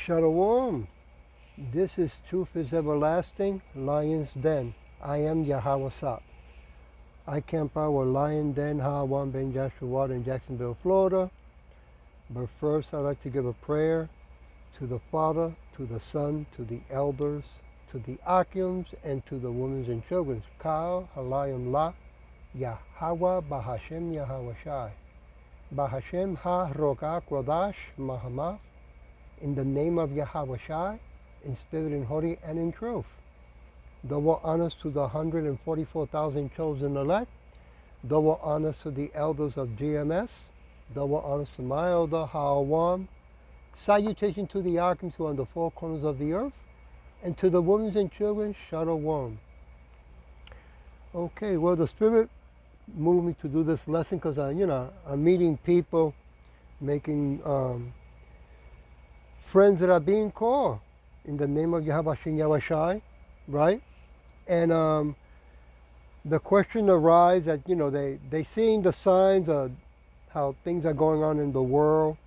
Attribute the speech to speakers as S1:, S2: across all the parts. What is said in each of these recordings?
S1: Shalom. This is Truth is Everlasting, Lion's Den. I am Yahawah. I camp out with Lion Den, Yahawah, Ben Joshua in Jacksonville, Florida. But first, I'd like to give a prayer to the Father, to the Son, to the elders, to the Akims, and to the women and children. Kal, Halayim La, Yahawah, Bahashem Yahawah Shai. Bahashem Ha Rogak Rodash Mahamah. In the name of Yahawah Shai, in spirit and holy and in truth. Double honors to the 144,000 chosen elect. Double honors to the elders of GMS. Double honors to my elder, Yahawah. Salutation to the archons who are on the four corners of the earth. And to the women and children, Shalom. Okay, well, the Spirit moved me to do this lesson because I'm meeting people, making friends that are being called in the name of Yahawah Shem Yahweh Shai, right? And the question arises that, they seeing the signs of how things are going on in the world.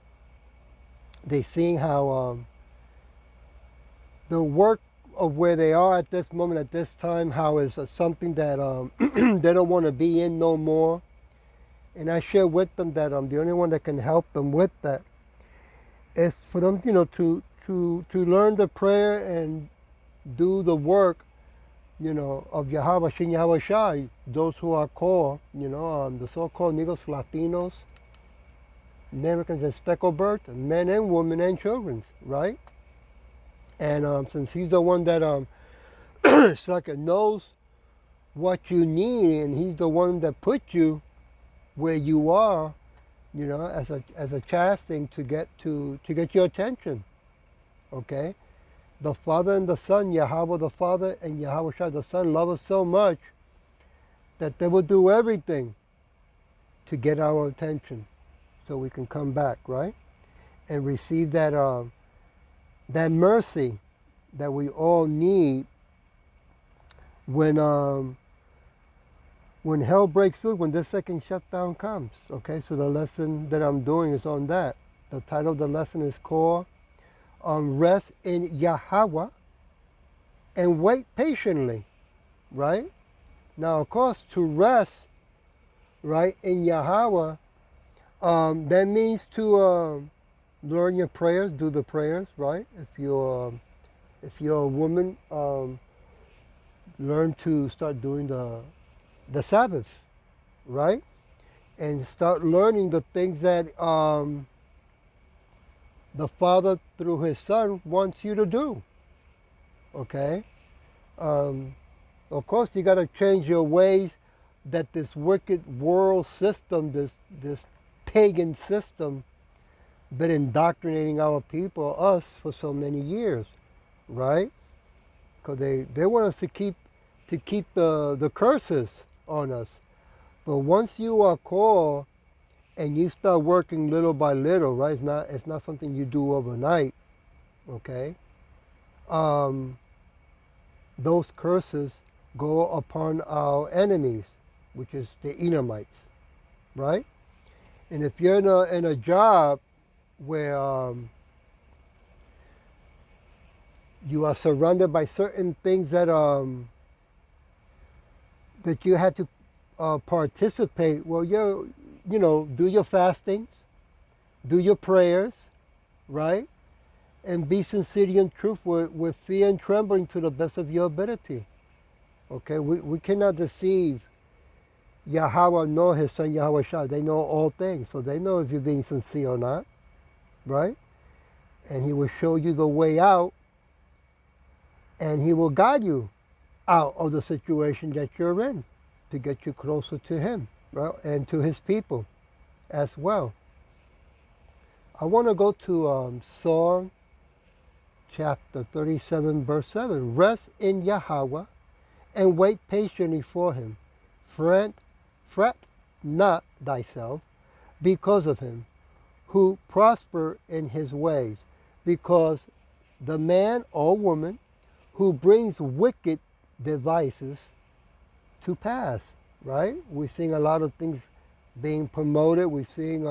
S1: They seeing how the work of where they are at this moment, at this time, how is something that they don't want to be in no more. And I share with them that the only one that can help them with that is for them, to learn the prayer and do the work, of Yahawah Shem Yahweh Shai, those who are called, the so-called Negros, Latinos, Americans, and speckled birds, men and women and children, right? And since he's the one that it's like it knows what you need, and he's the one that put you where you are, as a chastening to get your attention. Okay? The Father and the Son, Yahawah the Father and Yahawah Shai the Son, love us so much that they will do everything to get our attention so we can come back, right? And receive that mercy that we all need when hell breaks loose, when this second shutdown comes. Okay, so the lesson that I'm doing is on that. The title of the lesson is called Rest in Yahawah and Wait Patiently, right? Now, of course, to rest, right, in Yahawah, that means to learn your prayers, do the prayers, right? If you're a woman, learn to start doing the Sabbath, right? And start learning the things that the Father, through His Son, wants you to do, okay? Of course, you got to change your ways that this wicked world system, this pagan system, been indoctrinating our people, us, for so many years, right? Because they want us to keep the curses on us. But once you are called and you start working little by little, right? It's not something you do overnight, okay? Those curses go upon our enemies, which is the Edomites, right? And if you're in a job where you are surrounded by certain things that you had to participate, well, do your fastings, do your prayers, right? And be sincere and truthful with fear and trembling to the best of your ability. Okay, we cannot deceive Yahawah nor His Son Yahawah Shai. They know all things, so they know if you're being sincere or not, right? And He will show you the way out, and He will guide you out of the situation that you're in to get you closer to Him, right? And to His people as well. I want to go to Psalm chapter 37, verse 7. Rest in Yahawah and wait patiently for Him. Fret not thyself because of him who prosper in his ways, because the man or woman who brings wicked devices to pass, right? We're seeing a lot of things being promoted. We're seeing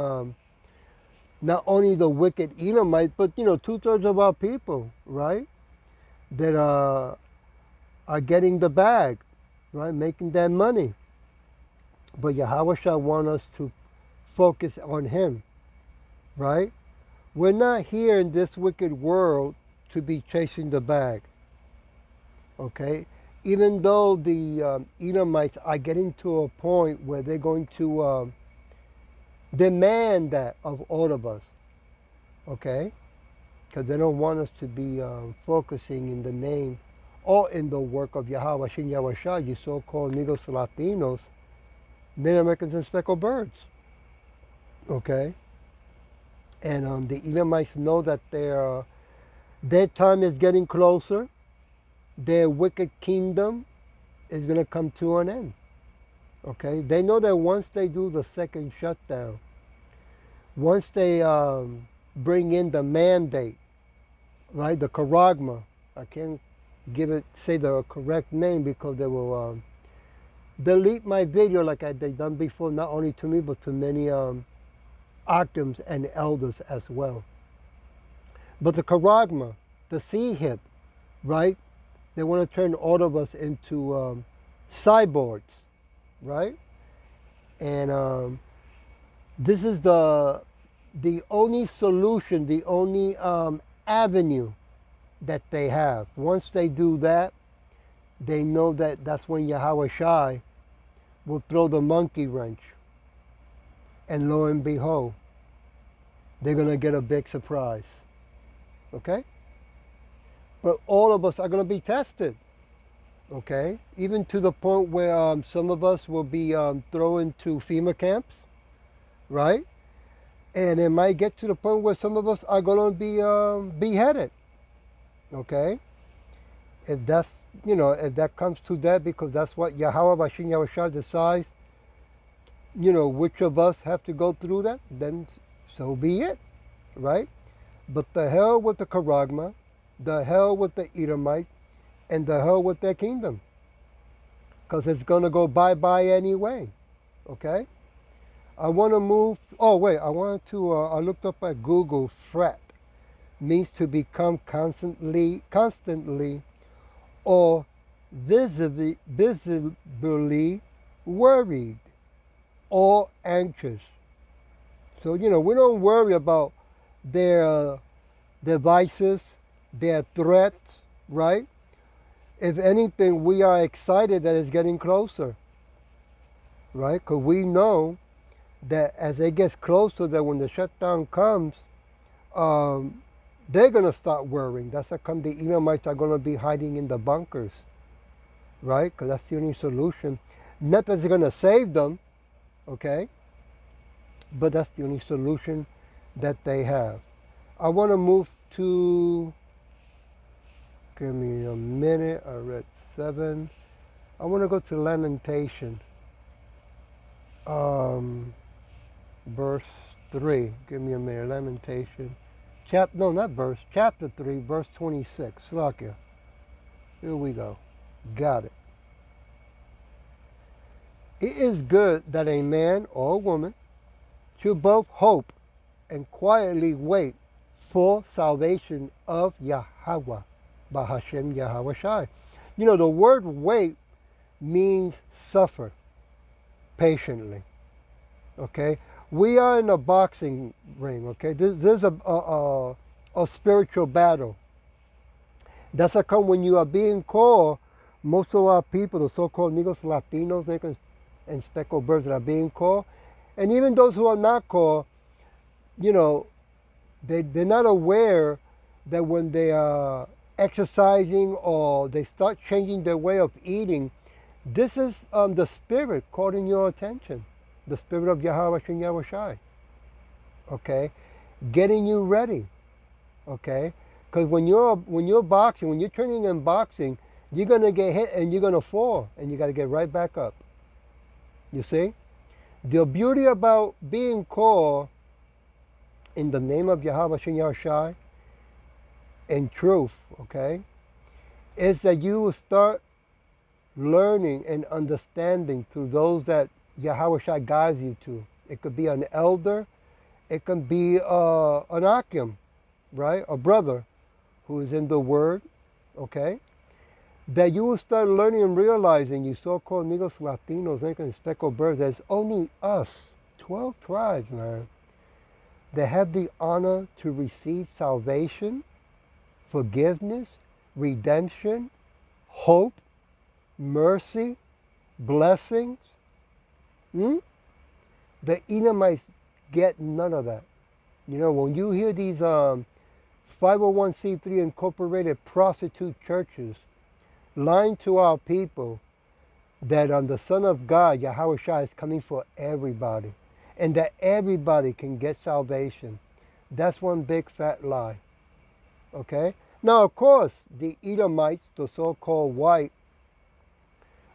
S1: not only the wicked Edomites, but 2/3 of our people, right? That are getting the bag, right? Making that money. But Yahweh shall want us to focus on Him, right? We're not here in this wicked world to be chasing the bag, okay? Even though the Edomites are getting to a point where they're going to demand that of all of us, okay? Because they don't want us to be focusing in the name or in the work of Yahawah, Shin Yahweh Shai, you so-called Negros Latinos, Native Americans, and speckled birds, okay? And the Edomites know that their time is getting closer. Their wicked kingdom is going to come to an end. Okay? They know that once they do the second shutdown, once they bring in the mandate, right, the charagma, I can't say the correct name because they will delete my video like they've done before, not only to me but to many Octams and elders as well. But the charagma, the sea hip, right? They want to turn all of us into cyborgs, right? And this is the only solution, the only avenue that they have. Once they do that, they know that that's when Yahweh Shai will throw the monkey wrench. And lo and behold, they're going to get a big surprise. Okay? But all of us are going to be tested. Okay? Even to the point where some of us will be thrown into FEMA camps. Right? And it might get to the point where some of us are going to be beheaded. Okay? If that's, if that comes to that, because that's what Yahawah Bashin Yahushua decides, which of us have to go through that, then so be it, right? But the hell with the charagma, the hell with the Edomite, and the hell with their kingdom. Because it's going to go bye-bye anyway, okay? I want to move, I looked up at Google, fret means to become constantly or visibly worried or anxious. So, we don't worry about their devices, their threats, right? If anything, we are excited that it's getting closer, right? Because we know that as it gets closer, that when the shutdown comes, they're going to start worrying. That's how come the Edomites are going to be hiding in the bunkers, right? Because that's the only solution. Not that it's going to save them, okay? But that's the only solution that they have. I want to move to, give me a minute, I read 7. I want to go to Lamentation, verse 3. Give me a minute, Lamentation. Chapter 3, verse 26. Slakia. Here we go. Got it. It is good that a man or a woman should both hope and quietly wait for salvation of Yahawah, Bahashem Yahweh Shai. The word wait means suffer patiently. Okay? We are in a boxing ring, okay? There's a spiritual battle. That's how come when you are being called, most of our people, the so-called Negros Latinos, and speckled birds that are being called, and even those who are not called, they're not aware that when they are exercising or they start changing their way of eating, this is the Spirit calling your attention. The Spirit of Yahawah Shin Yahweh Shai. Okay? Getting you ready. Okay? Because when you're boxing, when you're training in boxing, you're going to get hit and you're going to fall. And you got to get right back up. You see? The beauty about being called in the name of Yahawah Shin Yahweh Shai in truth, okay, is that you will start learning and understanding through those that Yahweh Shai guides you to. It could be an elder, It can be an Akim, right? A brother who is in the Word, okay? That you will start learning and realizing, you so-called Negros, Latinos, Incas, speckled birds, there's only us, 12 tribes, man, that have the honor to receive salvation, forgiveness, redemption, hope, mercy, blessings. Hmm? The Edomites get none of that. You know, when you hear these 501c3 incorporated prostitute churches lying to our people that the Son of God, Yahawah, is coming for everybody and that everybody can get salvation, that's one big fat lie. Okay? Now, of course, the Edomites, the so-called white,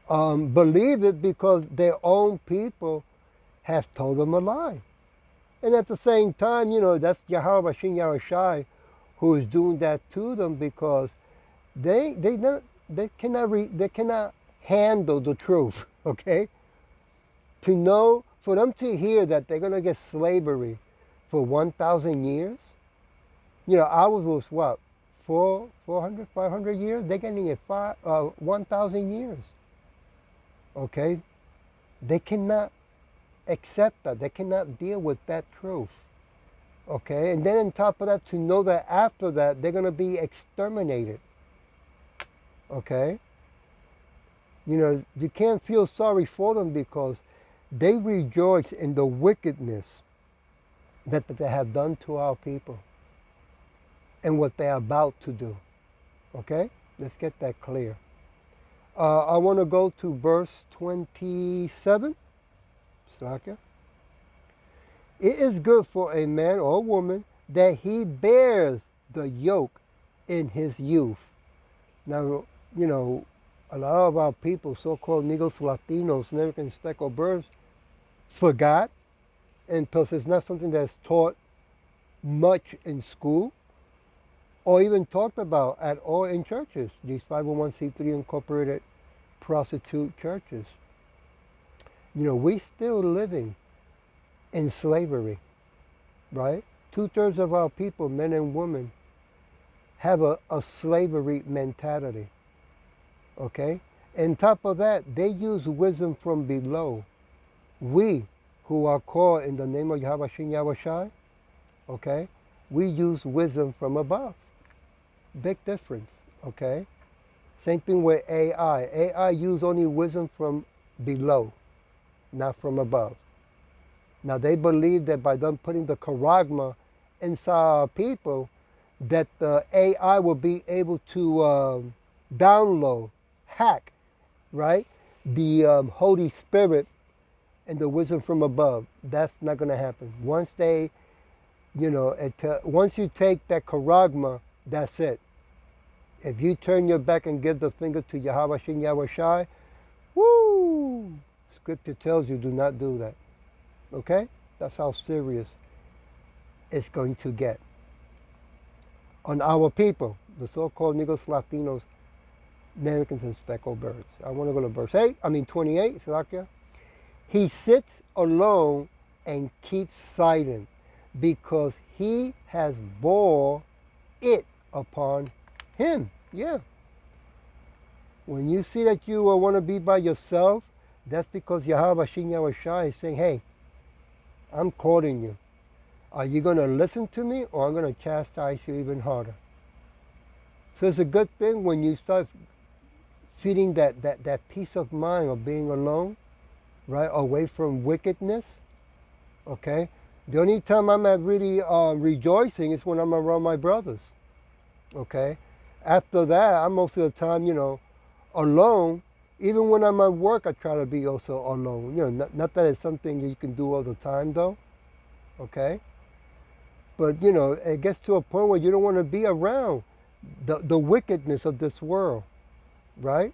S1: believe it because their own people have told them a lie. And at the same time, you know, that's Yahawah Yahweh who is doing that to them because they cannot handle the truth. Okay, to know, for them to hear that they're gonna get slavery for 1,000 years. You know, ours was what, 400, 500 years. They're getting it 1,000 years. Okay, they cannot accept that. They cannot deal with that truth. Okay, and then on top of that, to know that after that they're going to be exterminated. Okay, you know, you can't feel sorry for them because they rejoice in the wickedness that they have done to our people and what they're about to do. Okay, let's get that clear. I want to go to verse 27. It is good for a man or a woman that he bears the yoke in his youth. Now, you know, a lot of our people, so-called Negros, Latinos, American speckled birds, forgot, and plus it's not something that's taught much in school or even talked about at all in churches, these 501c3 incorporated prostitute churches. You know, we still living in slavery, right? 2/3 of our people, men and women, have a slavery mentality, okay? And top of that, they use wisdom from below. We, who are called in the name of Yahawah Yahweh, okay, we use wisdom from above. Big difference, okay? Same thing with AI. AI use only wisdom from below, not from above. Now they believe that by them putting the charagma inside our people, that the AI will be able to download, hack, right, the Holy Spirit and the wisdom from above. That's not going to happen. Once they, you know, once you take that charagma, that's it. If you turn your back and give the finger to Yahawah Yahweh, woo! Scripture tells you do not do that. Okay? That's how serious it's going to get. On our people, the so-called Negros, Latinos, Americans, and speckled birds. I want to go to verse 28, Salakia. He sits alone and keeps silent because he has bore it upon him. Yeah. When you see that you want to be by yourself, that's because Yahawah Yahweh is saying, hey, I'm calling you. Are you going to listen to me or I'm going to chastise you even harder? So it's a good thing when you start feeling that peace of mind of being alone, right, away from wickedness, okay? The only time I'm at really rejoicing is when I'm around my brothers, okay? After that, I'm most of the time, you know, alone. Even when I'm at work, I try to be also alone. You know, not that it's something you can do all the time, though, okay? But, you know, it gets to a point where you don't want to be around the wickedness of this world, right?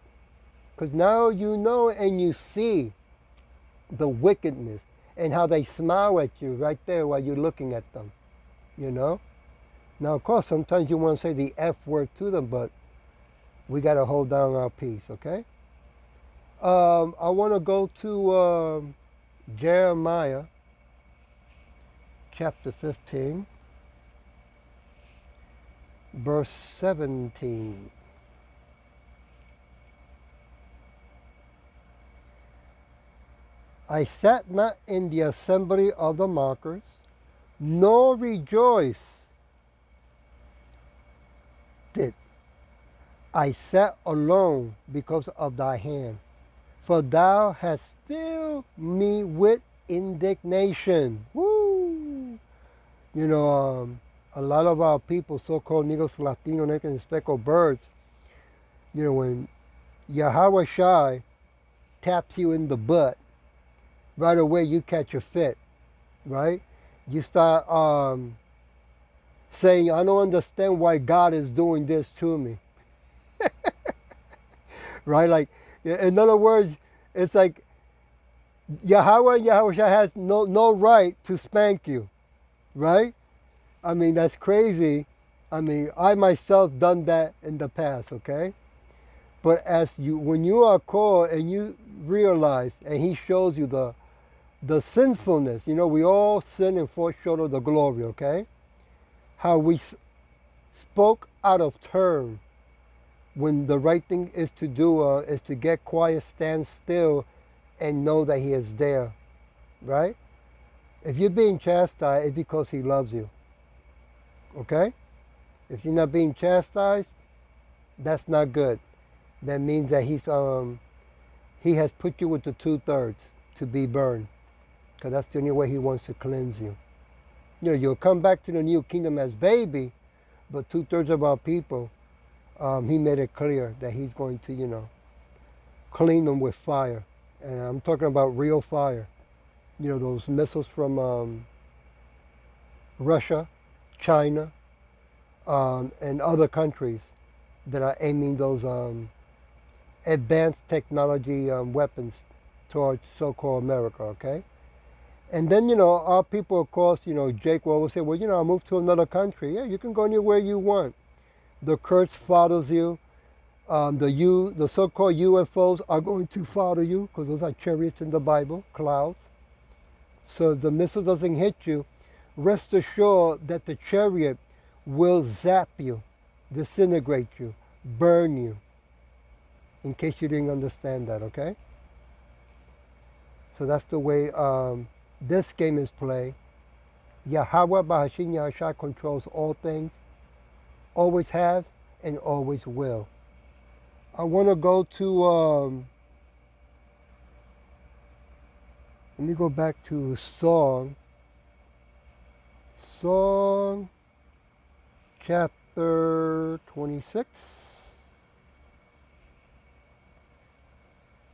S1: Because now you know and you see the wickedness and how they smile at you right there while you're looking at them, you know? Now, of course, sometimes you want to say the F word to them, but we got to hold down our peace, okay? I want to go to Jeremiah chapter 15, verse 17. I sat not in the assembly of the mockers, nor rejoiced. I sat alone because of thy hand, for thou hast filled me with indignation. Woo! You know, a lot of our people, so-called Negros, Latino, Native, and speckled birds, you know, when Yahawah Shai taps you in the butt, right away you catch a fit, right? You start saying, I don't understand why God is doing this to me. Right? Like, in other words, it's like Yahawah has no right to spank you, right? I mean, that's crazy. I mean, I myself done that in the past, okay? But when you are called and you realize, and he shows you the sinfulness, you know, we all sin and fall short of the glory, okay? How we spoke out of turn when the right thing is to do is to get quiet, stand still, and know that he is there, right? If you're being chastised, it's because he loves you, okay? If you're not being chastised, that's not good. That means that he has put you with the 2/3 to be burned, because that's the only way he wants to cleanse you. You know, you'll come back to the new kingdom as baby, but 2/3 of our people, he made it clear that he's going to, you know, clean them with fire. And I'm talking about real fire. You know, those missiles from Russia, China, and other countries that are aiming those advanced technology weapons towards so-called America, okay? And then, you know, our people, of course, you know, Jake will always say, well, you know, I'll move to another country. Yeah, you can go anywhere you want. The curse follows you. The so-called UFOs are going to follow you because those are chariots in the Bible, clouds. So if the missile doesn't hit you, rest assured that the chariot will zap you, disintegrate you, burn you, in case you didn't understand that, okay? So that's the way this game is played. Yahawah Bahashim Yahushua controls all things, always has, and always will. I want to go to, let me go back to Song chapter 26.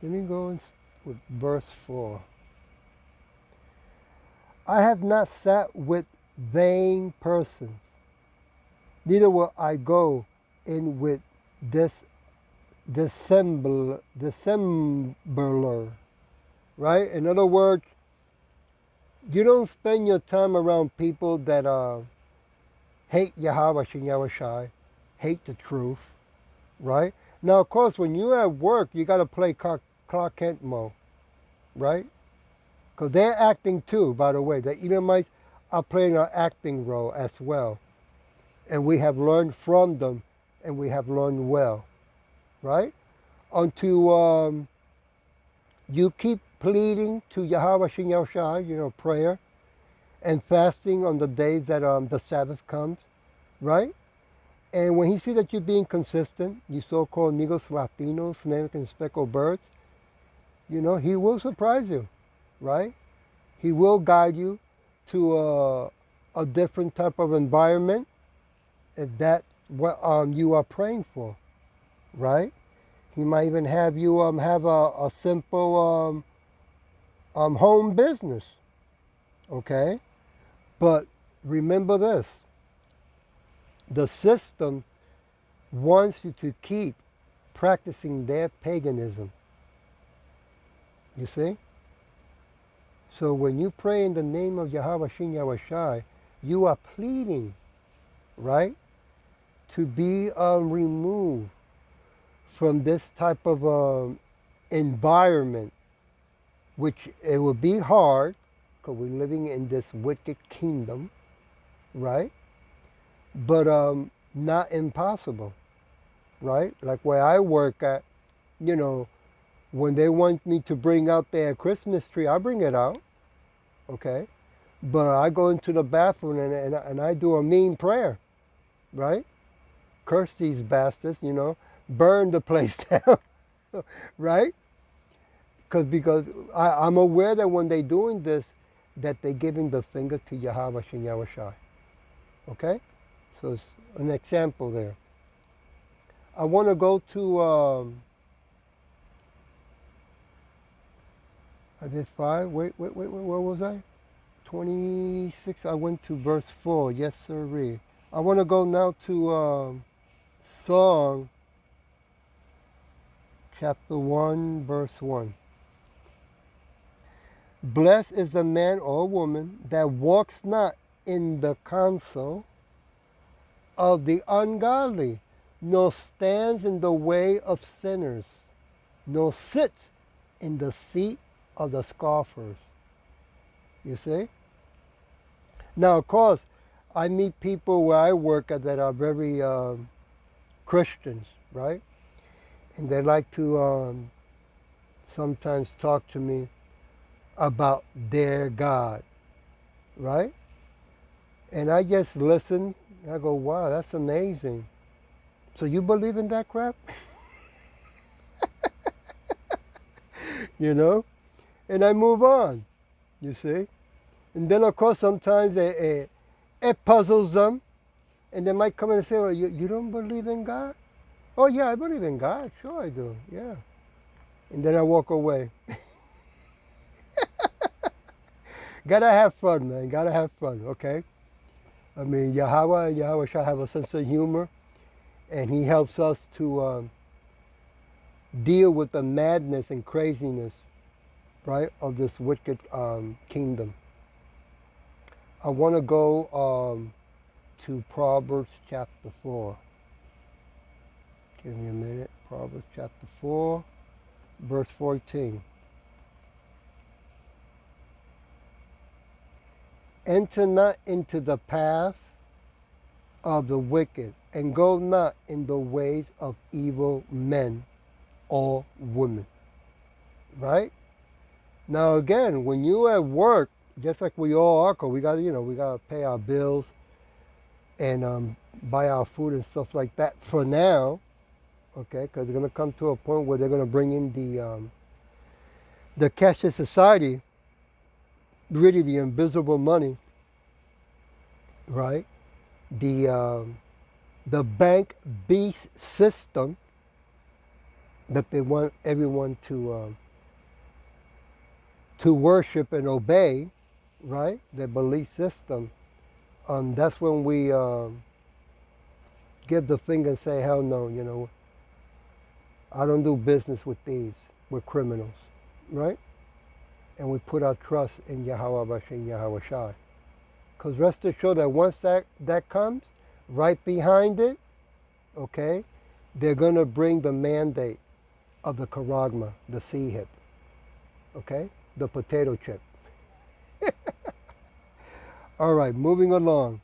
S1: Let me go with verse 4. I have not sat with vain persons, neither will I go in with dissembler, right? In other words, you don't spend your time around people that hate Yahawah Shem Yahushai, hate the truth, right? Now, of course, when you're at work, you got to play Clark Kent mode, right? Because they're acting too, by the way. The Edomites are playing an acting role as well. And we have learned from them, and we have learned well, right? Until you keep pleading to Yahawah Shem Yahushua, you know, prayer, and fasting on the days that the Sabbath comes, right? And when he sees that you're being consistent, you so-called Negros, Latinos, Native, and speckled birds, you know, he will surprise you, right? He will guide you to a different type of environment if that's what you are praying for, right? He might even have you have a simple home business, okay? But remember this, the system wants you to keep practicing their paganism. You see? So when you pray in the name of Yahawah Shem Yahushai, you are pleading, right, to be removed from this type of environment, which it will be hard, because we're living in this wicked kingdom, right? But not impossible, right? Like where I work at, you know, when they want me to bring out their Christmas tree, I bring it out, okay? But I go into the bathroom and I do a mean prayer, right? Curse these bastards, burn the place down, right? Because I'm aware that when they're doing this, that they're giving the finger to Yahawah and Yahushai, okay? So it's an example there. I want to go to, I did 5, wait, where was I? 26, I went to verse 4, yes sir. I want to go now to Song, chapter 1, verse 1. Blessed is the man or woman that walks not in the counsel of the ungodly, nor stands in the way of sinners, nor sits in the seat of the scoffers. You see? Now, of course, I meet people where I work at that are very Christians, right? And they like to sometimes talk to me about their God, right? And I just listen. I go, wow, that's amazing. So you believe in that crap? And I move on, you see? And then, of course, sometimes it puzzles them. And they might come in and say, well, you don't believe in God? Oh, yeah, I believe in God. Sure I do, yeah. And then I walk away. Gotta have fun, man. Gotta have fun, okay? I mean, Yahawah and Yahweh shall have a sense of humor, and he helps us to deal with the madness and craziness, right, of this wicked kingdom. I want to go to Proverbs chapter 4. Give me a minute. Proverbs chapter 4, verse 14. Enter not into the path of the wicked, and go not in the ways of evil men or women. Right? Now again, when you're at work, just like we all are, cause we gotta pay our bills and buy our food and stuff like that for now. Okay, because they're gonna come to a point where they're gonna bring in the cashless society, really the invisible money, right? The bank beast system that they want everyone to worship and obey, right? Their belief system. That's when we give the finger and say, hell no, I don't do business with these. We're criminals, right? And we put our trust in Yahawah and Yahushai. Because rest assured that once that comes, right behind it, okay, they're going to bring the mandate of the charagma, the sea hip, okay, the potato chip. All right, moving along.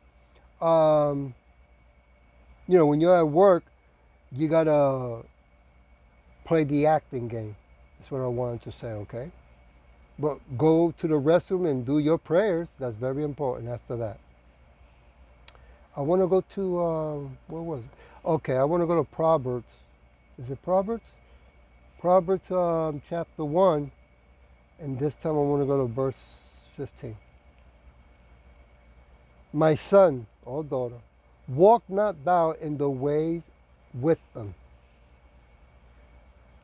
S1: When you're at work, you got to play the acting game. That's what I wanted to say, okay? But go to the restroom and do your prayers. That's very important after that. I want to go to, where was it? Okay, I want to go to Proverbs. Is it Proverbs? Proverbs chapter 1. And this time I want to go to verse 15. My son, or daughter, walk not thou in the ways with them.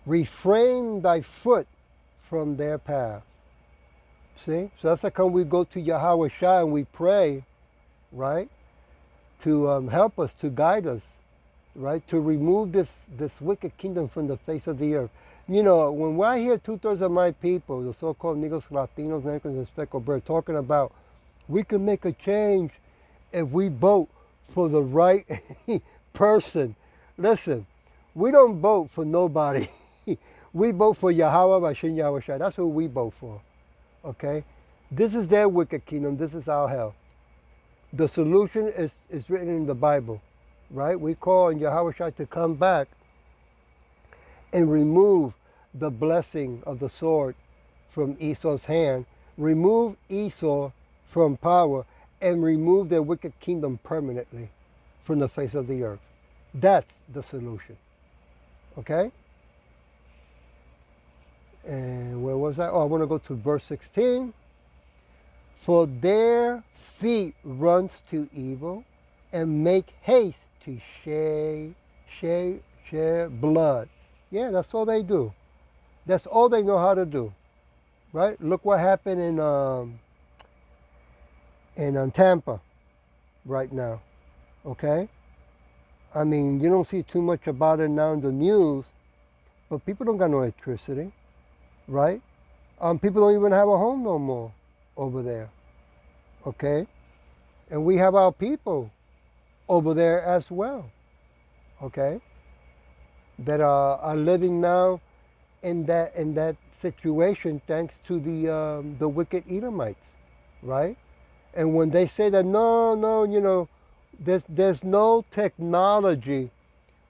S1: Refrain thy foot from their path. See? So that's like when we go to Yahawah Shai and we pray, right? To help us, to guide us, right? To remove this wicked kingdom from the face of the earth. When I hear 2/3 of my people, the so-called Negros, Latinos, Americans, and Speckled Bird, talking about we can make a change if we vote for the right person. Listen, we don't vote for nobody. We vote for Yahawah, Bashin Yahushua. That's who we vote for. Okay? This is their wicked kingdom. This is our hell. The solution is written in the Bible, right? We call on Yahawah to come back and remove the blessing of the sword from Esau's hand, remove Esau from power, and remove their wicked kingdom permanently from the face of the earth. That's the solution. Okay? And where was I? Oh, I want to go to verse 16. For their feet runs to evil and make haste to share blood. Yeah, that's all they do. That's all they know how to do. Right? Look what happened in Tampa right now. Okay? I mean, you don't see too much about it now in the news, but people don't got no electricity, right? People don't even have a home no more over there, okay? And we have our people over there as well, okay? That are living now in that situation thanks to the wicked Edomites, right? And when they say that no, you know, there's no technology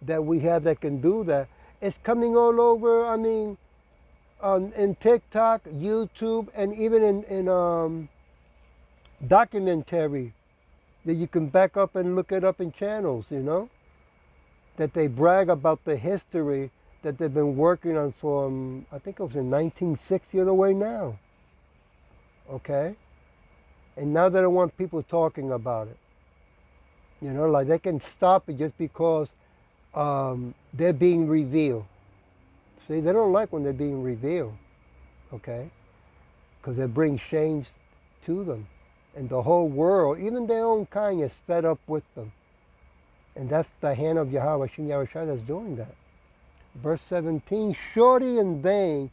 S1: that we have that can do that. It's coming all over. I mean, in TikTok, YouTube, and even in documentary that you can back up and look it up in channels. You know, that they brag about the history that they've been working on from I think it was in 1960 all the way now. Okay, and now they don't want people talking about it. You know, like they can stop it just because they're being revealed. See, they don't like when they're being revealed, okay? Because they bring shame to them. And the whole world, even their own kind, is fed up with them. And that's the hand of Yahawah that's doing that. Verse 17, surely in vain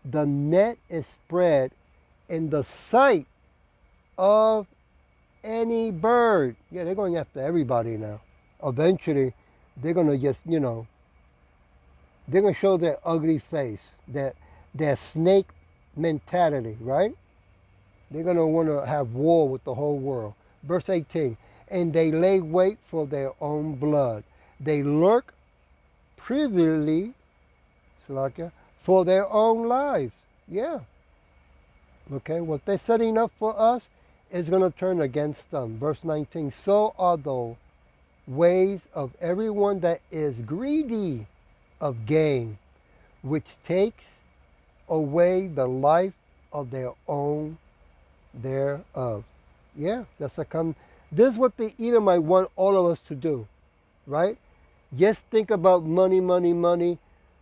S1: the net is spread in the sight of any bird. Yeah, they're going after everybody now. Eventually, they're going to just, you know, they're going to show their ugly face, their snake mentality, right? They're going to want to have war with the whole world. Verse 18, and they lay wait for their own blood. They lurk privily, for their own lives. Yeah. Okay, what they're setting up for us is going to turn against them. Verse 19, so are the ways of everyone that is greedy of gain, which takes away the life of their own thereof. Yeah, that's this is what the Edomite want all of us to do, right? Just think about money, money, money,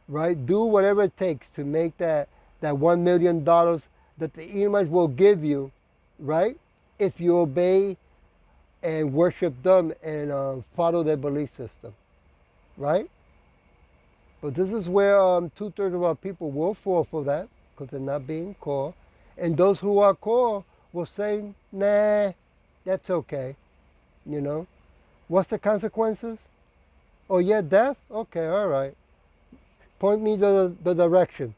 S1: right? Do whatever it takes to make that $1 million that the Edomites will give you, right? If you obey and worship them and follow their belief system, right? But this is where 2/3 of our people will fall for that because they're not being called. And those who are called will say, nah, that's okay. You know, what's the consequences? Oh yeah, death? Okay, all right. Point me the direction.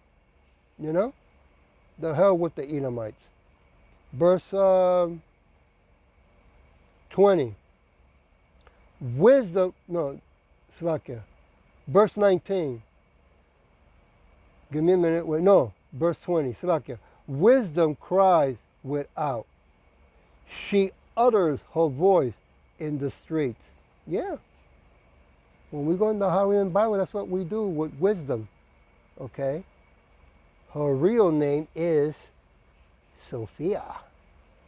S1: You know, the hell with the Edomites. Verse 20. Wisdom, no, Slakia. Verse 19. Give me a minute. Wait, no, verse 20. Slakia. Wisdom cries without. She utters her voice in the streets. Yeah. When we go in the Hawaiian Bible, that's what we do with wisdom. Okay? Her real name is Sophia,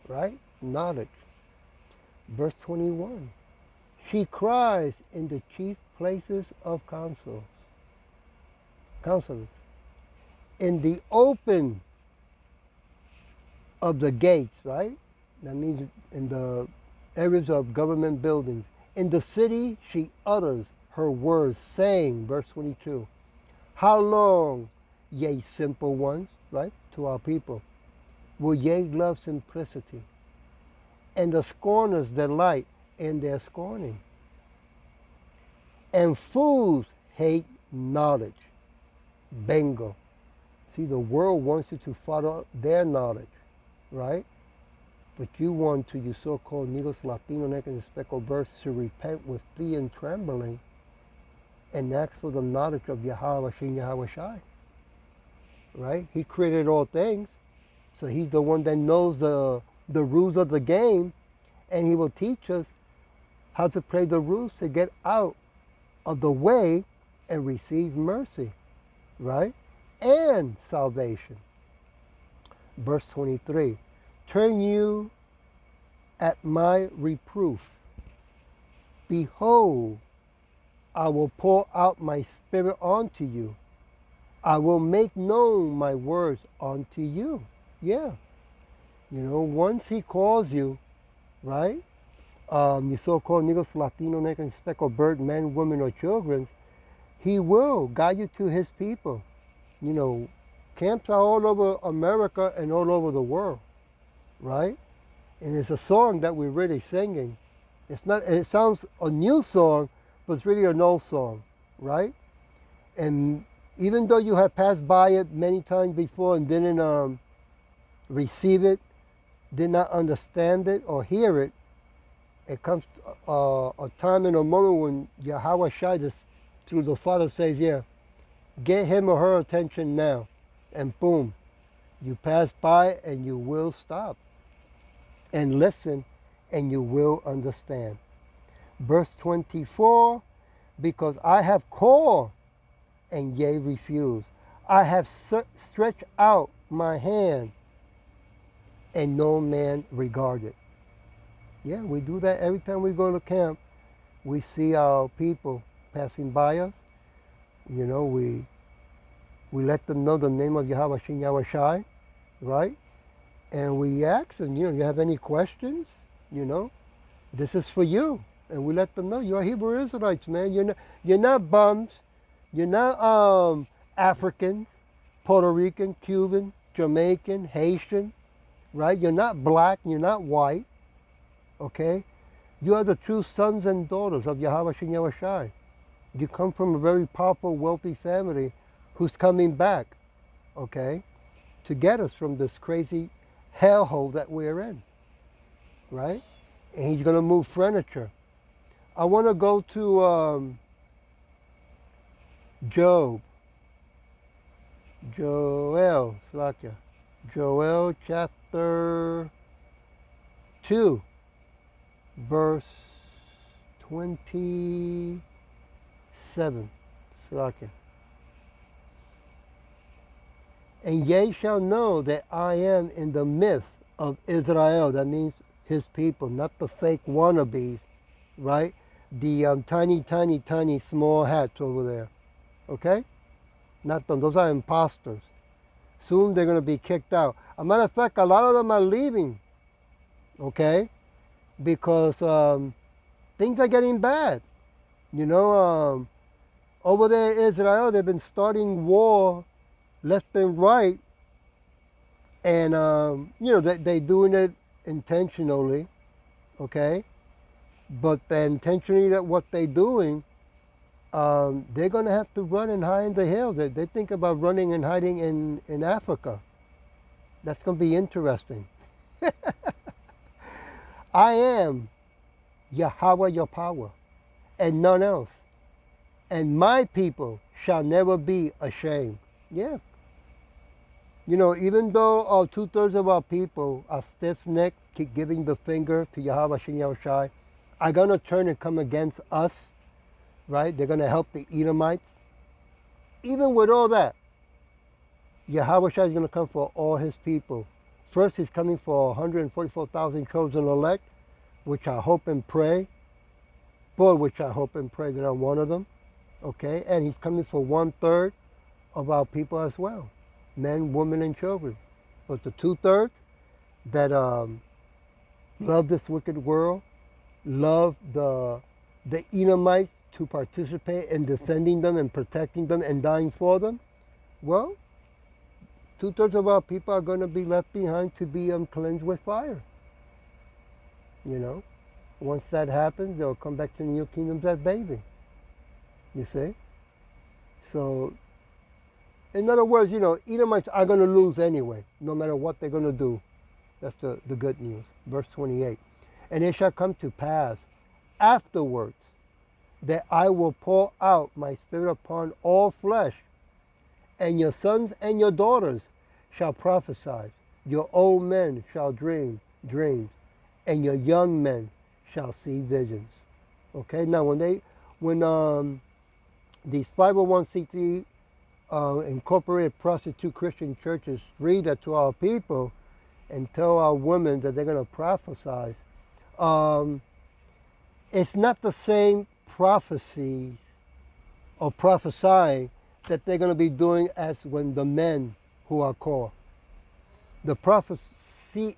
S1: right? Knowledge. Verse 21. She cries in the chief places of counselors. In the open of the gates, right? That means in the areas of government buildings. In the city, she utters her words, saying, verse 22, how long, ye simple ones, right, to our people, will ye love simplicity? And the scorners delight in their scorning. And fools hate knowledge. Bingo. See, the world wants you to follow their knowledge, right? But you want to, you so-called Negros, Latino, Negroes, and speckled birds to repent with fear and trembling and ask for the knowledge of Yahawah Shem Yahweh Shai. Right? He created all things. So he's the one that knows the rules of the game, and he will teach us how to play the rules to get out of the way and receive mercy, right? And salvation. Verse 23, turn you at my reproof. Behold, I will pour out my spirit onto you. I will make known my words unto you. Yeah. You know, once he calls you, right? You so-called Negros, Latino, Negro, and speckled bird, men, women, or children, he will guide you to his people. You know, camps are all over America and all over the world, right? And it's a song that we're really singing. It's not, it sounds a new song, but it's really an old song, right? And even though you have passed by it many times before and didn't receive it, did not understand it or hear it, it comes a time and a moment when Yahawah Shai, through the Father, says, yeah, get him or her attention now. And boom, you pass by and you will stop and listen and you will understand. Verse 24, because I have called and ye refuse. I have stretched out my hand and no man regarded. Yeah, we do that every time we go to camp. We see our people passing by us. You know, we let them know the name of Yahawah Shem Yahweh Shai, right? And we ask them, you know, you have any questions? You know, this is for you. And we let them know, you're Hebrew Israelites, man. You're not bums. You're not Africans, Puerto Rican, Cuban, Jamaican, Haitian, right? You're not black. You're not white. Okay? You are the true sons and daughters of Yahawah Shem Yahweh Shai. You come from a very powerful, wealthy family who's coming back, okay, to get us from this crazy hellhole that we're in, right? And he's going to move furniture. I want to go to Joel chapter 2, verse 27. And ye shall know that I am in the midst of Israel. That means his people, not the fake wannabes, right? The tiny, small hats over there, okay? Not them. Those are imposters. Soon they're going to be kicked out. As a matter of fact, a lot of them are leaving, okay? Because things are getting bad. You know, over there in Israel, they've been starting war left and right. And, you know, they're doing it intentionally, okay? But intentionally that what they're doing, they're going to have to run and hide in the hills. They think about running and hiding in Africa. That's going to be interesting. I am Yahawah, your power, and none else. And my people shall never be ashamed. Yeah. You know, even though 2/3 of our people are stiff-necked, keep giving the finger to Yahawah Shem Yahweh Shai, are going to turn and come against us, right? They're going to help the Edomites. Even with all that, Yahawah Shai is going to come for all his people. First, he's coming for 144,000 chosen elect, which I hope and pray. Boy, which I hope and pray that I'm one of them. Okay? And he's coming for 1/3 of our people as well. Men, women, and children. But the 2/3 that love this wicked world, love the Edomites to participate in defending them and protecting them and dying for them, well, 2/3 of our people are going to be left behind to be cleansed with fire. You know, once that happens, they'll come back to the new kingdoms as baby. You see? So, in other words, you know, Edomites are going to lose anyway, no matter what they're going to do. That's the good news. verse 28. And it shall come to pass afterwards that I will pour out my spirit upon all flesh, and your sons and your daughters shall prophesy, your old men shall dream dreams, and your young men shall see visions. Okay, now when these 501c3 incorporated prostitute Christian churches read that to our people and tell our women that they're going to prophesy, it's not the same prophecies or prophesying that they're going to be doing as when the men who are called. The prophesying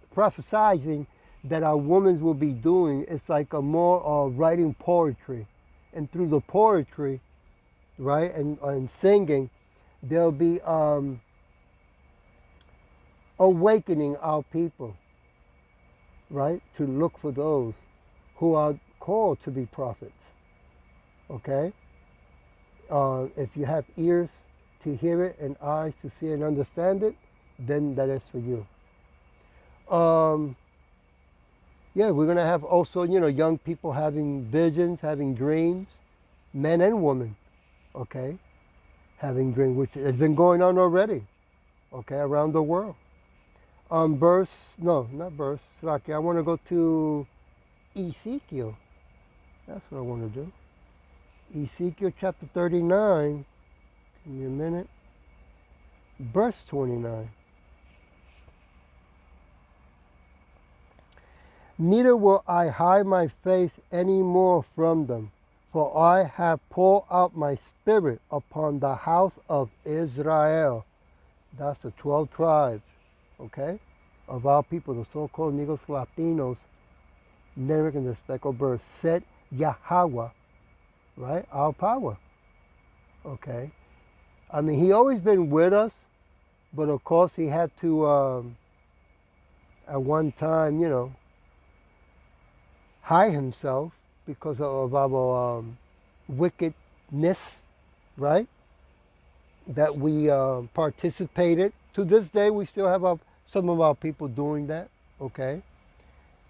S1: that our women will be doing is like a more writing poetry. And through the poetry, right, and singing, they'll be awakening our people, right, to look for those who are called to be prophets. Okay? If you have ears to hear it and eyes to see and understand it, then that is for you. Yeah, we're going to have also, young people having visions, having dreams, men and women, okay, having dreams, which has been going on already, okay, around the world. I want to go to Ezekiel. That's what I want to do. Ezekiel chapter 39, give me a minute, verse 29. Neither will I hide my face any more from them, for I have poured out my spirit upon the house of Israel. That's the 12 tribes, okay, of our people, the so-called Negros Latinos, Native American, the speckled bird, said Yahawah, right, our power, okay. I mean, he always been with us, but of course he had to, at one time, hide himself because of our wickedness, right? That we participated. To this day, we still have some of our people doing that, okay?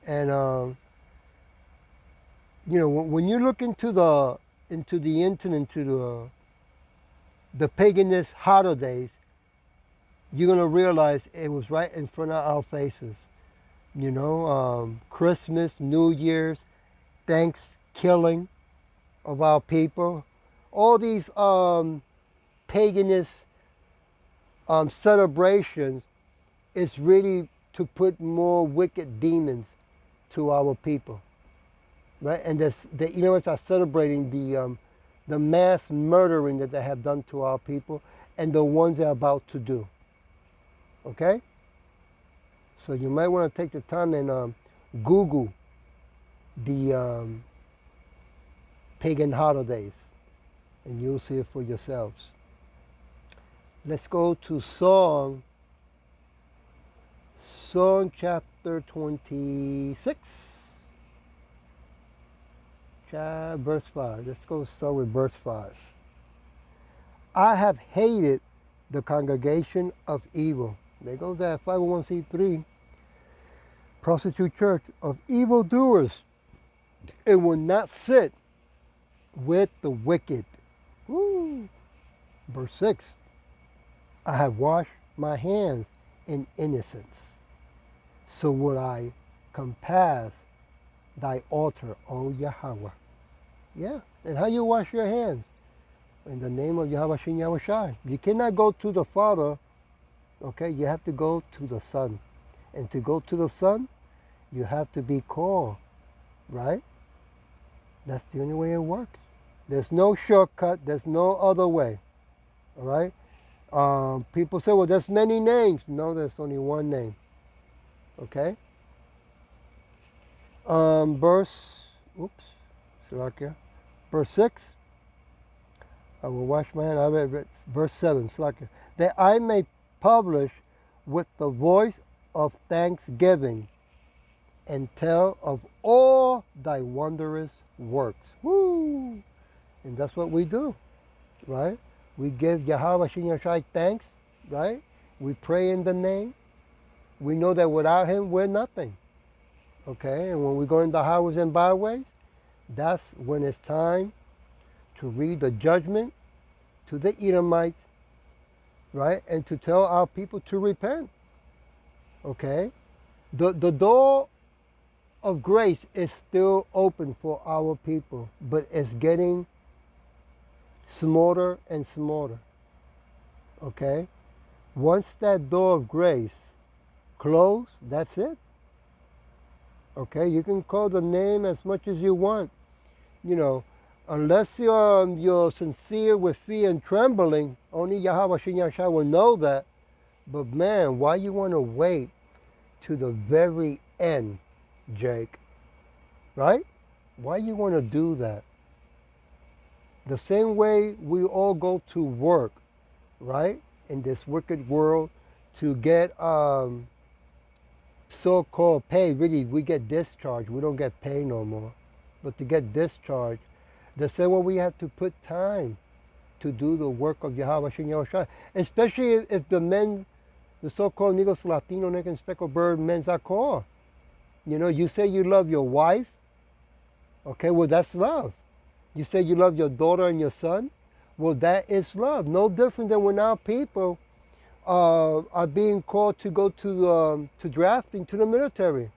S1: And when you look into the internet, into the paganist holidays, you're gonna realize it was right in front of our faces. Christmas, New Year's, Thanksgiving of our people, all these paganist celebrations is really to put more wicked demons to our people, right? And the Inuits are celebrating the mass murdering that they have done to our people and the ones they're about to do. Okay? So you might want to take the time and Google the pagan holidays, and you'll see it for yourselves. Let's go to Song chapter 26, verse 5. Let's go start with verse 5. I have hated the congregation of evil. There goes that 501c3 prostitute church of evildoers, and will not sit with the wicked. Woo. Verse 6. I have washed my hands in innocence, so would I compass thy altar, O Yahawah. Yeah, and how you wash your hands? In the name of Yahweh Shin Yahweh Shai. You cannot go to the Father, okay? You have to go to the Son. And to go to the Son, you have to be called, right? That's the only way it works. There's no shortcut. There's no other way, all right? People say, well, there's many names. No, there's only one name, okay? Verse 6. I will wash my hands. I read verse 7. That I may publish with the voice of thanksgiving and tell of all thy wondrous works. Woo! And that's what we do, right? We give Yahweh Shin Yahweh thanks, right? We pray in the name. We know that without him, we're nothing. Okay, and when we go in the highways and byways, that's when it's time to read the judgment to the Edomites, right? And to tell our people to repent. Okay? The door of grace is still open for our people, but it's getting smaller and smaller. Okay? Once that door of grace closed, that's it. Okay? You can call the name as much as you want. You know, unless you're sincere with fear and trembling, only Yahawah Shem Yahshua will know that. But man, why you want to wait to the very end, Jake? Right? Why you want to do that? The same way we all go to work, right? In this wicked world to get so-called pay. Really, we get discharged. We don't get pay no more. But to get discharged, the same way we have to put time to do the work of Yahawah Shem Yahushua. Especially if the men, the so-called Negros, Latino, Neck and Speckled Bird men's are called. You know, you say you love your wife. Okay, well, that's love. You say you love your daughter and your son. Well, that is love. No different than when our people are being called to go to drafting to the military,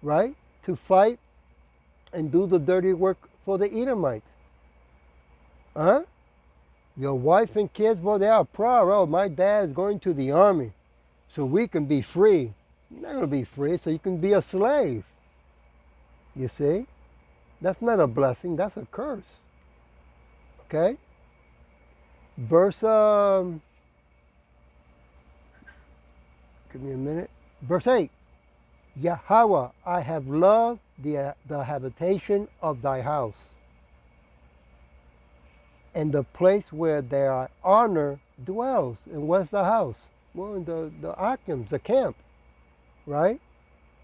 S1: right? To fight and do the dirty work for the Edomites. Huh? Your wife and kids, well, they are proud. Oh, my dad's going to the army so we can be free. You're not going to be free, so you can be a slave. You see? That's not a blessing, that's a curse. Okay? Verse, give me a minute. Verse 8. Yahawah, I have loved the habitation of thy house, and the place where thy honor dwells. And where's the house? Well, in the Akims, the camp, right?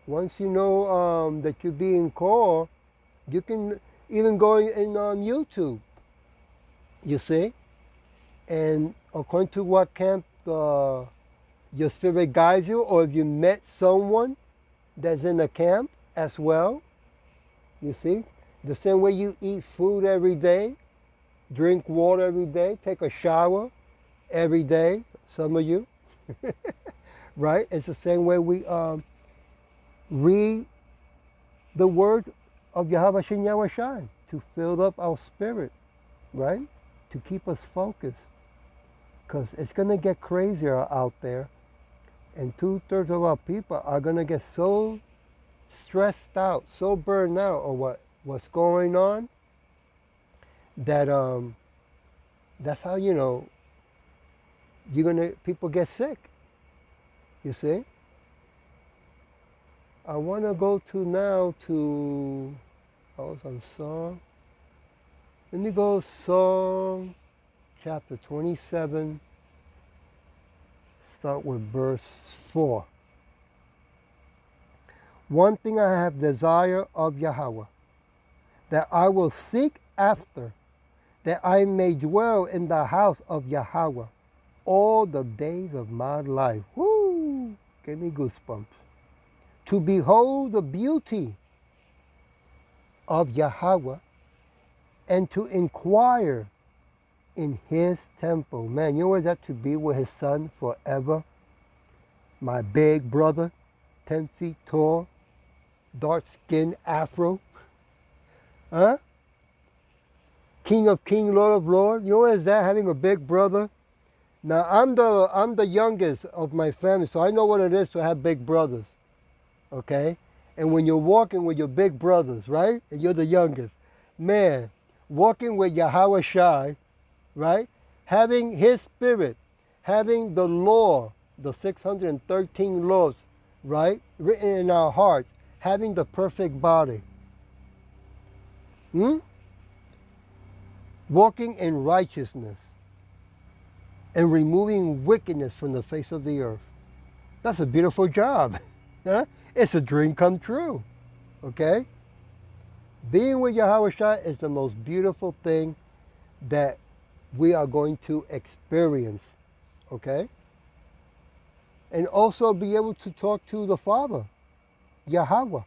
S1: Once you know that you're being called, you can even go in on YouTube, you see? And according to what camp your spirit guides you, or if you met someone that's in a camp as well, you see? The same way you eat food every day, drink water every day, take a shower every day, some of you, right? It's the same way we read the words of Yahawah Shem Yahushua to fill up our spirit, right? To keep us focused. Because it's going to get crazier out there. And 2/3 of our people are going to get so stressed out, so burned out on what's going on, that that's how, you know, people get sick. You see? I want to go now to, I was on Psalm. Let me go Psalm chapter 27, start with verse 4. One thing I have desire of Yahawah, that I will seek after, that I may dwell in the house of Yahawah all the days of my life. Woo! Gave me goosebumps. To behold the beauty of Yahawah and to inquire in his temple. Man, you know what that to be with his son forever? My big brother, 10 feet tall, dark skin afro. Huh? King of King, Lord of Lord. You know what is that, having a big brother? Now, I'm the youngest of my family, so I know what it is to have big brothers. Okay? And when you're walking with your big brothers, right? And you're the youngest. Man, walking with Yahawah Shai, right? Having his spirit, having the law, the 613 laws, right? Written in our hearts, having the perfect body. Walking in righteousness and removing wickedness from the face of the earth. That's a beautiful job. Huh? It's a dream come true. Okay? Being with Yahawah Shai is the most beautiful thing that we are going to experience. Okay? And also be able to talk to the Father, Yahawah,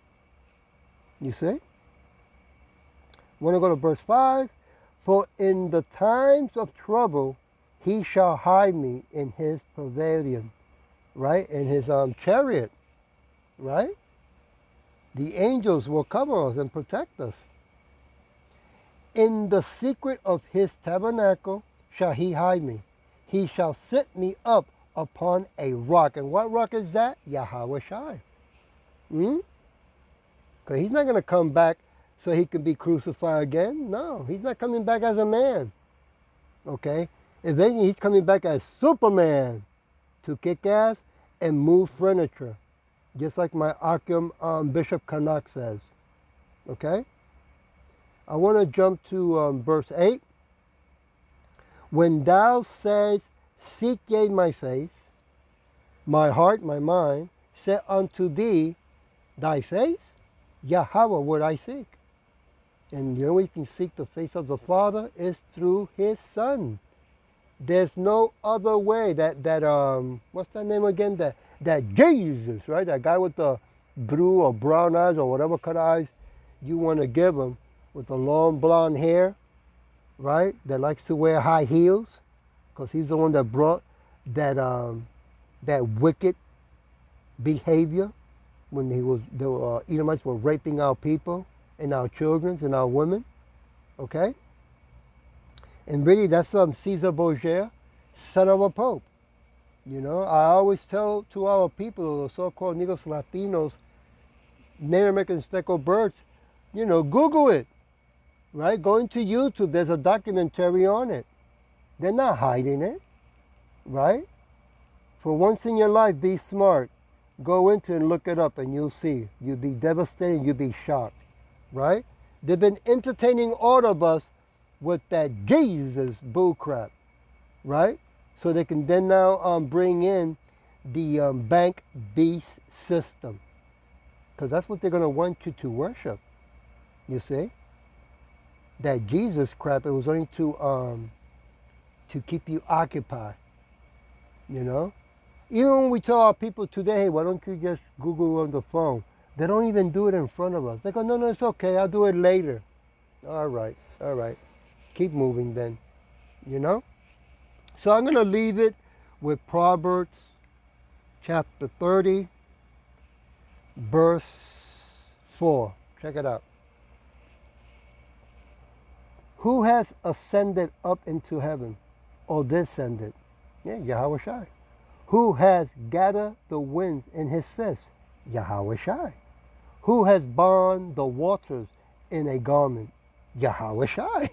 S1: You see? Want to go to verse 5? For in the times of trouble, he shall hide me in his pavilion, right? In his chariot, right? The angels will cover us and protect us. In the secret of his tabernacle shall he hide me. He shall set me up upon a rock. And what rock is that? Yahawah Shai. Because he's not going to come back so he can be crucified again. No, he's not coming back as a man. Okay? If anything, he's coming back as Superman to kick ass and move furniture. Just like my Akim Bishop Kanak says. Okay? I want to jump to verse 8. When thou sayest, seek ye my face, my heart, my mind, said unto thee, thy face, Yahawah would I seek. And the only way you can seek the face of the Father is through his Son. There's no other way. That what's that name again? That Jesus, right? That guy with the blue or brown eyes or whatever color eyes you want to give him, with the long blonde hair, right? That likes to wear high heels, because he's the one that brought that that wicked behavior when the Edomites were raping our people and our children and our women. Okay? And really, that's Caesar Borgia, son of a pope. You know, I always tell to our people, the so-called Negros Latinos, Native American speckled birds, you know, Google it, right? Go into YouTube, there's a documentary on it. They're not hiding it, right? For once in your life, be smart. Go into it and look it up and you'll see. You'll be devastated, you'll be shocked, right? They've been entertaining all of us with that Jesus bullcrap, right? So they can then now bring in the bank beast system. Because that's what they're going to want you to worship, you see? That Jesus crap, it was only to keep you occupied, you know? Even when we tell our people today, hey, why don't you just Google on the phone? They don't even do it in front of us. They go, no, it's okay, I'll do it later. All right. Keep moving then, you know? So I'm going to leave it with Proverbs chapter 30, verse 4. Check it out. Who has ascended up into heaven or descended? Yeah, Yahawah Shai. Who has gathered the winds in his fist? Yahawah Shai. Who has bound the waters in a garment? Yahawah Shai.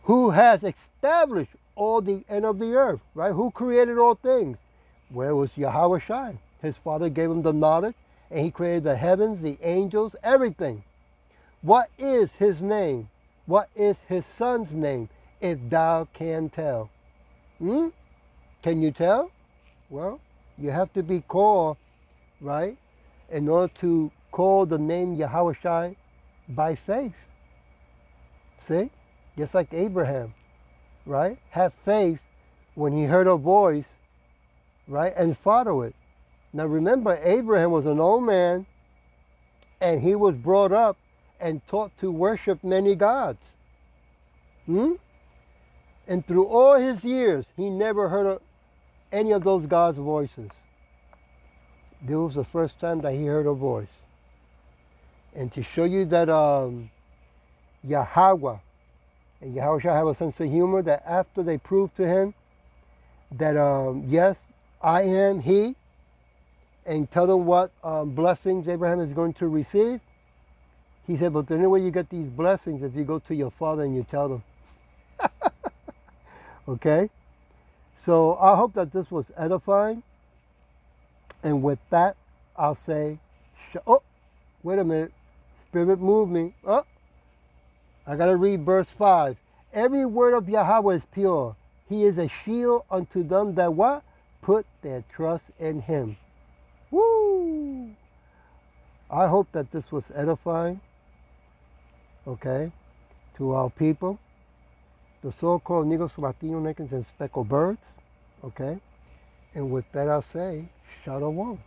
S1: Who has established all the end of the earth, right? Who created all things? Well, it was Yahawah Shai. His father gave him the knowledge, and he created the heavens, the angels, everything. What is his name? What is his son's name, if thou can tell? Can you tell? Well, you have to be called, right, in order to call the name Yahawah Shai by faith. See? Just like Abraham, right? Have faith when he heard a voice, right? And follow it. Now remember, Abraham was an old man, and he was brought up and taught to worship many gods. And through all his years, he never heard any of those gods' voices. This was the first time that he heard a voice. And to show you that Yahawah, and Yahawah shall have a sense of humor, that after they proved to him that, yes, I am he, and tell them what blessings Abraham is going to receive, he said, but the only way you get these blessings if you go to your father and you tell them. Okay? So I hope that this was edifying. And with that, I'll say, oh, wait a minute. Spirit moved me. Oh, I got to read verse 5. Every word of Yahawah is pure. He is a shield unto them that what? Put their trust in him. Woo! I hope that this was edifying, okay, to our people, the so-called Negros, Latinos, and speckled birds, okay? And with that I'll say, Shalom.